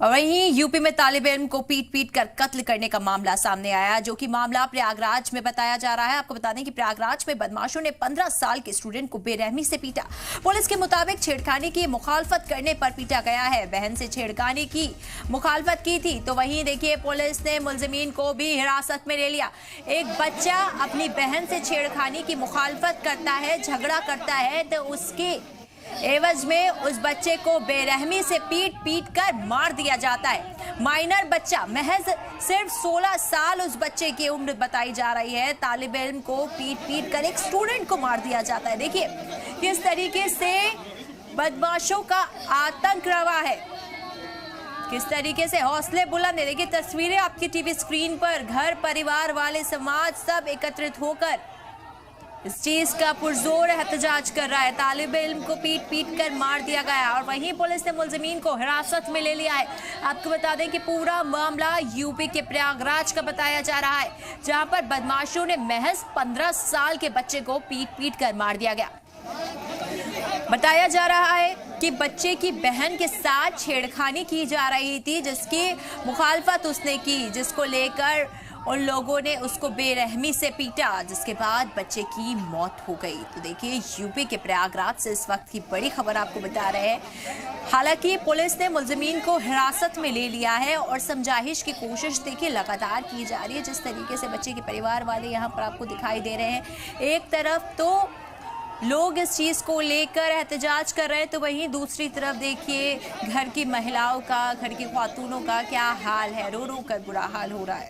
और वहीं यूपी में तालिब इल्म को पीट पीट कर कत्ल करने का मामला सामने आया, जो कि मामला प्रयागराज में बताया जा रहा है। आपको बता दें कि प्रयागराज में बदमाशों ने 15 साल के स्टूडेंट को बेरहमी से पीटा। पुलिस के मुताबिक छेड़खानी की मुखालफत करने पर पीटा गया है। बहन से छेड़खानी की मुखालफत की थी। तो वहीं देखिए, पुलिस ने मुलजिमीन को भी हिरासत में ले लिया। एक बच्चा अपनी बहन से छेड़खानी की मुखालफत करता है, झगड़ा करता है, तो उसके एवज में उस बच्चे को बेरहमी से पीट पीट कर मार दिया जाता है। माइनर बच्चा, महज सिर्फ 16 साल उस बच्चे की उम्र बताई जा रही है। तालिब इल्म को पीट पीट कर एक स्टूडेंट को मार दिया जाता है। देखिए किस तरीके से बदमाशों का आतंक रवा है, किस तरीके से हौसले बुलंद है। देखिए तस्वीरें आपकी टीवी स्क्रीन पर। घर परिवार वाले, समाज सब एकत्रित होकर इस चीज का पुरजोर एहतजाज कर रहा है। तालिब इल्म को पीट पीट कर मार दिया गया और वहीं पुलिस ने मुलजिमीन को हिरासत में ले लिया है। आपको बता दें कि पूरा मामला यूपी के प्रयागराज का बताया जा रहा है, जहां पर बदमाशों ने महज 15 साल के बच्चे को पीट पीट कर मार दिया गया। बताया जा रहा है कि बच्चे की बहन के साथ छेड़खानी की जा रही थी, जिसकी मुखालफत उसने की, जिसको लेकर उन लोगों ने उसको बेरहमी से पीटा, जिसके बाद बच्चे की मौत हो गई। तो देखिए यूपी के प्रयागराज से इस वक्त की बड़ी खबर आपको बता रहे हैं। हालांकि पुलिस ने मुलजिमीन को हिरासत में ले लिया है और समझाइश की कोशिश देखिए लगातार की जा रही है। जिस तरीके से बच्चे के परिवार वाले यहाँ पर आपको दिखाई दे रहे हैं, एक तरफ तो लोग इस चीज को लेकर एहतजाज कर रहे हैं, तो वहीं दूसरी तरफ देखिए घर की महिलाओं का, घर की खातूनों का क्या हाल है, रो रो कर बुरा हाल हो रहा है।